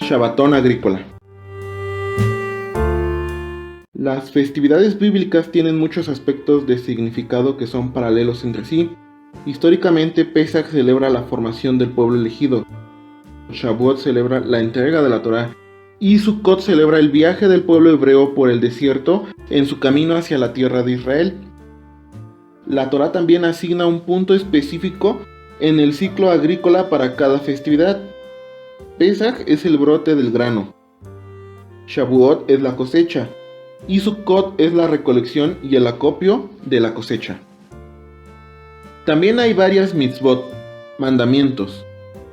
Shabbatón agrícola. Las festividades bíblicas tienen muchos aspectos de significado que son paralelos entre sí. Históricamente, Pesach celebra la formación del pueblo elegido, Shavuot celebra la entrega de la Torá, y Sukkot celebra el viaje del pueblo hebreo por el desierto en su camino hacia la tierra de Israel. La Torá también asigna un punto específico en el ciclo agrícola para cada festividad. Pesach es el brote del grano, Shavuot es la cosecha, y Sukkot es la recolección y el acopio de la cosecha. También hay varias mitzvot, mandamientos,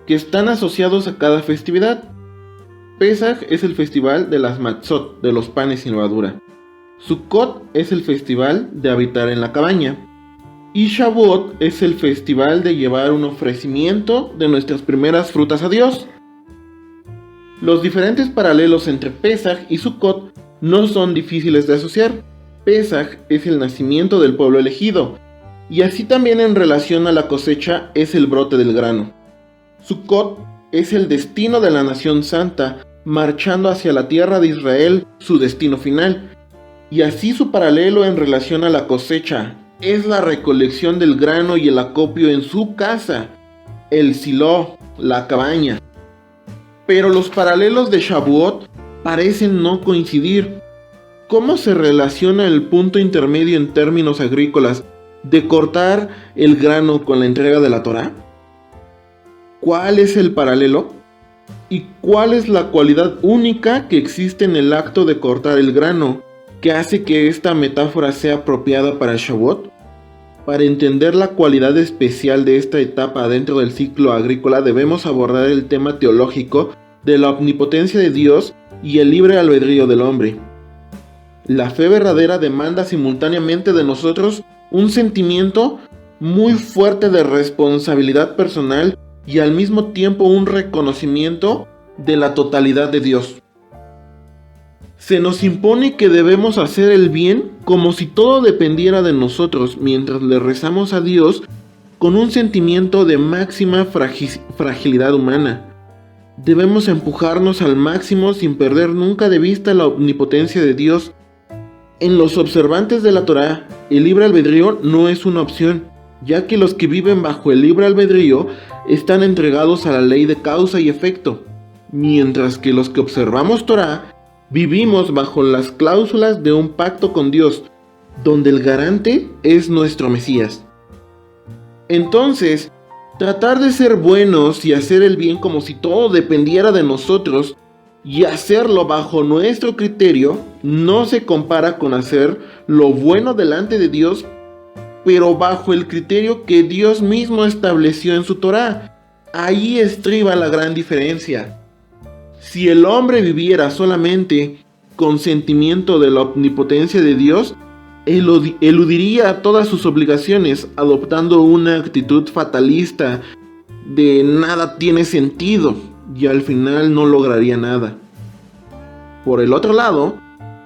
que están asociados a cada festividad. Pesach es el festival de las matzot, de los panes sin levadura. Sukkot es el festival de habitar en la cabaña. Y Shavuot es el festival de llevar un ofrecimiento de nuestras primeras frutas a Dios. Los diferentes paralelos entre Pesach y Sukkot no son difíciles de asociar. Pesach es el nacimiento del pueblo elegido, y así también en relación a la cosecha es el brote del grano. Sukkot es el destino de la nación santa, marchando hacia la tierra de Israel, su destino final. Y así su paralelo en relación a la cosecha es la recolección del grano y el acopio en su casa, el siló, la cabaña. Pero los paralelos de Shavuot parecen no coincidir. ¿Cómo se relaciona el punto intermedio en términos agrícolas de cortar el grano con la entrega de la Torá? ¿Cuál es el paralelo? ¿Y cuál es la cualidad única que existe en el acto de cortar el grano que hace que esta metáfora sea apropiada para Shavuot? Para entender la cualidad especial de esta etapa dentro del ciclo agrícola debemos abordar el tema teológico de la omnipotencia de Dios y el libre albedrío del hombre. La fe verdadera demanda simultáneamente de nosotros un sentimiento muy fuerte de responsabilidad personal y al mismo tiempo un reconocimiento de la totalidad de Dios. Se nos impone que debemos hacer el bien como si todo dependiera de nosotros mientras le rezamos a Dios con un sentimiento de máxima fragilidad humana. Debemos empujarnos al máximo sin perder nunca de vista la omnipotencia de Dios. En los observantes de la Torá, el libre albedrío no es una opción, ya que los que viven bajo el libre albedrío están entregados a la ley de causa y efecto, mientras que los que observamos Torá vivimos bajo las cláusulas de un pacto con Dios, donde el garante es nuestro Mesías. Entonces, tratar de ser buenos y hacer el bien como si todo dependiera de nosotros y hacerlo bajo nuestro criterio no se compara con hacer lo bueno delante de Dios, pero bajo el criterio que Dios mismo estableció en su Torá. Ahí estriba la gran diferencia. Si el hombre viviera solamente con sentimiento de la omnipotencia de Dios, eludiría todas sus obligaciones, adoptando una actitud fatalista de nada tiene sentido, y al final no lograría nada. Por el otro lado,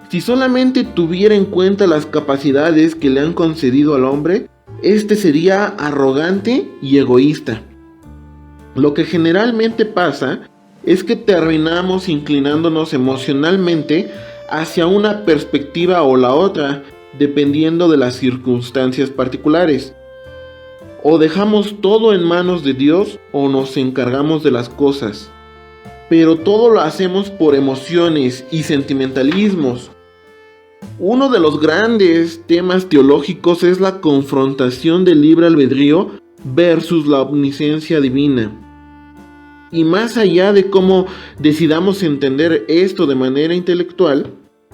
si solamente tuviera en cuenta las capacidades que le han concedido al hombre, este sería arrogante y egoísta. Lo que generalmente pasa es que terminamos inclinándonos emocionalmente hacia una perspectiva o la otra, dependiendo de las circunstancias particulares. O dejamos todo en manos de Dios o nos encargamos de las cosas. Pero todo lo hacemos por emociones y sentimentalismos. Uno de los grandes temas teológicos es la confrontación del libre albedrío versus la omnisciencia divina. Y más allá de cómo decidamos entender esto de manera intelectual,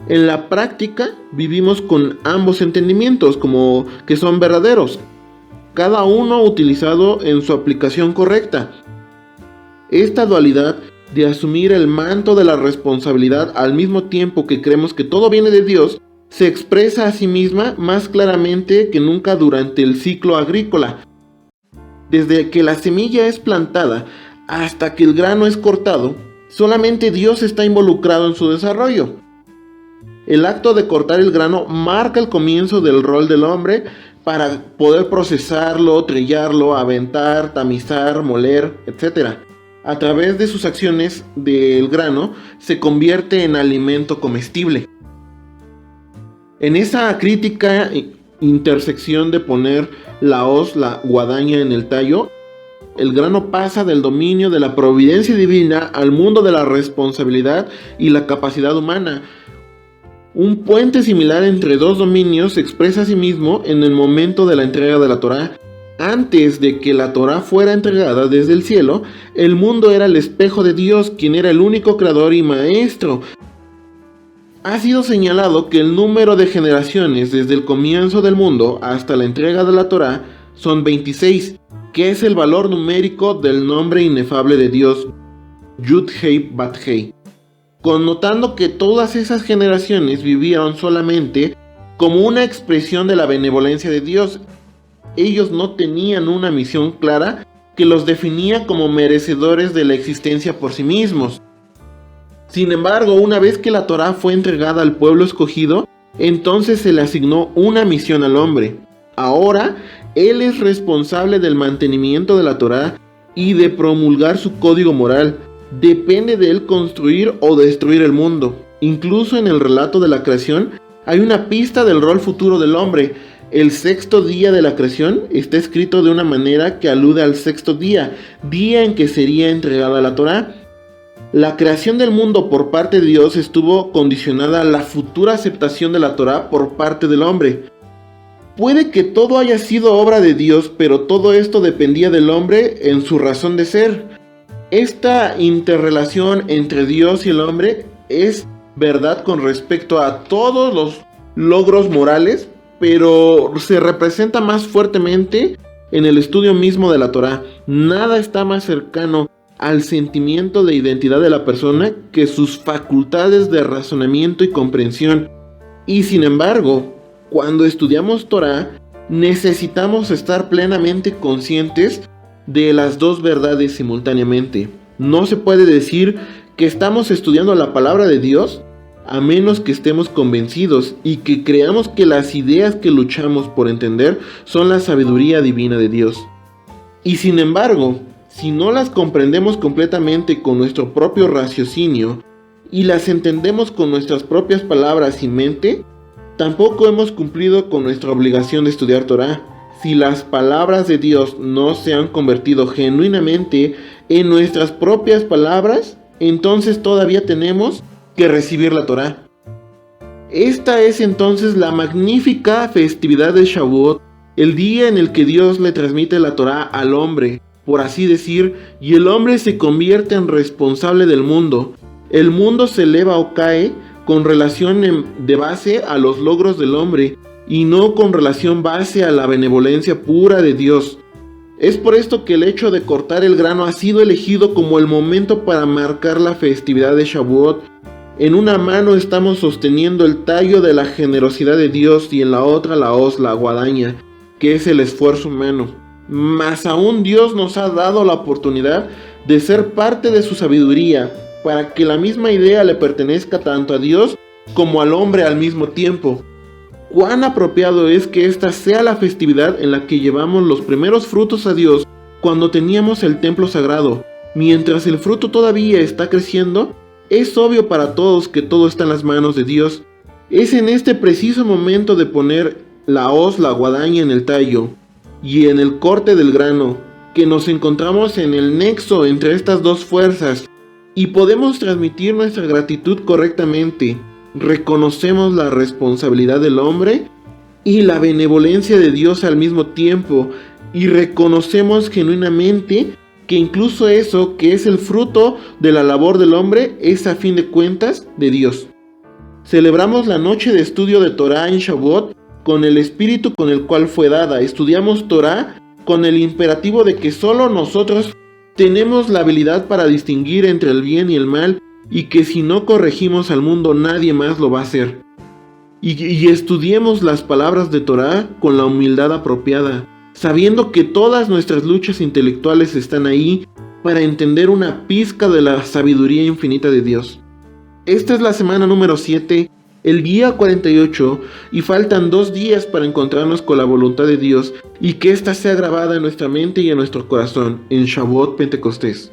en la práctica vivimos con ambos entendimientos como que son verdaderos, cada uno utilizado en su aplicación correcta. Esta dualidad de asumir el manto de la responsabilidad al mismo tiempo que creemos que todo viene de Dios, se expresa a sí misma más claramente que nunca durante el ciclo agrícola. Desde que la semilla es plantada hasta que el grano es cortado, solamente Dios está involucrado en su desarrollo. El acto de cortar el grano marca el comienzo del rol del hombre para poder procesarlo, trillarlo, aventar, tamizar, moler, etc. a través de sus acciones del grano, se convierte en alimento comestible. En esa crítica intersección de poner la hoz, la guadaña en el tallo, el grano pasa del dominio de la providencia divina al mundo de la responsabilidad y la capacidad humana. Un puente similar entre dos dominios se expresa a sí mismo en el momento de la entrega de la Torá. Antes de que la Torá fuera entregada desde el cielo, el mundo era el espejo de Dios, quien era el único creador y maestro. Ha sido señalado que el número de generaciones desde el comienzo del mundo hasta la entrega de la Torá son 26, que es el valor numérico del nombre inefable de Dios, Yud-Hei Bat-Hei, connotando que todas esas generaciones vivieron solamente como una expresión de la benevolencia de Dios. Ellos no tenían una misión clara que los definía como merecedores de la existencia por sí mismos. Sin embargo, una vez que la Torá fue entregada al pueblo escogido, entonces se le asignó una misión al hombre. Ahora, él es responsable del mantenimiento de la Torá y de promulgar su código moral. Depende de él construir o destruir el mundo. Incluso en el relato de la creación hay una pista del rol futuro del hombre. El sexto día de la creación está escrito de una manera que alude al sexto día en que sería entregada la Torá. La creación del mundo por parte de Dios estuvo condicionada a la futura aceptación de la Torá por parte del hombre. Puede que todo haya sido obra de Dios, pero todo esto dependía del hombre en su razón de ser. Esta interrelación entre Dios y el hombre es verdad con respecto a todos los logros morales, pero se representa más fuertemente en el estudio mismo de la Torá. Nada está más cercano al sentimiento de identidad de la persona que sus facultades de razonamiento y comprensión. Y sin embargo, cuando estudiamos Torá, necesitamos estar plenamente conscientes de las dos verdades simultáneamente. No se puede decir que estamos estudiando la palabra de Dios a menos que estemos convencidos y que creamos que las ideas que luchamos por entender son la sabiduría divina de Dios. Y sin embargo, si no las comprendemos completamente con nuestro propio raciocinio y las entendemos con nuestras propias palabras y mente, tampoco hemos cumplido con nuestra obligación de estudiar Torá. Si las palabras de Dios no se han convertido genuinamente en nuestras propias palabras, entonces todavía tenemos que recibir la Torá. Esta es entonces la magnífica festividad de Shavuot, el día en el que Dios le transmite la Torá al hombre, por así decir, y el hombre se convierte en responsable del mundo. El mundo se eleva o cae con relación de base a los logros del hombre y no con relación base a la benevolencia pura de Dios. Es por esto que el hecho de cortar el grano ha sido elegido como el momento para marcar la festividad de Shavuot. En una mano estamos sosteniendo el tallo de la generosidad de Dios y en la otra la hoz, la guadaña, que es el esfuerzo humano. Más aún Dios nos ha dado la oportunidad de ser parte de su sabiduría, para que la misma idea le pertenezca tanto a Dios como al hombre al mismo tiempo. Cuán apropiado es que esta sea la festividad en la que llevamos los primeros frutos a Dios cuando teníamos el templo sagrado. Mientras el fruto todavía está creciendo, es obvio para todos que todo está en las manos de Dios. Es en este preciso momento de poner la hoz, la guadaña en el tallo y en el corte del grano, que nos encontramos en el nexo entre estas dos fuerzas y podemos transmitir nuestra gratitud correctamente. Reconocemos la responsabilidad del hombre y la benevolencia de Dios al mismo tiempo, y reconocemos genuinamente que incluso eso que es el fruto de la labor del hombre es a fin de cuentas de Dios. Celebramos la noche de estudio de Torá en Shavuot con el espíritu con el cual fue dada. Estudiamos Torá con el imperativo de que solo nosotros tenemos la habilidad para distinguir entre el bien y el mal, y que si no corregimos al mundo nadie más lo va a hacer. Y estudiemos las palabras de Torá con la humildad apropiada, sabiendo que todas nuestras luchas intelectuales están ahí para entender una pizca de la sabiduría infinita de Dios. Esta es la semana número 7, el día 48, y faltan 2 días para encontrarnos con la voluntad de Dios y que ésta sea grabada en nuestra mente y en nuestro corazón en Shavuot Pentecostés.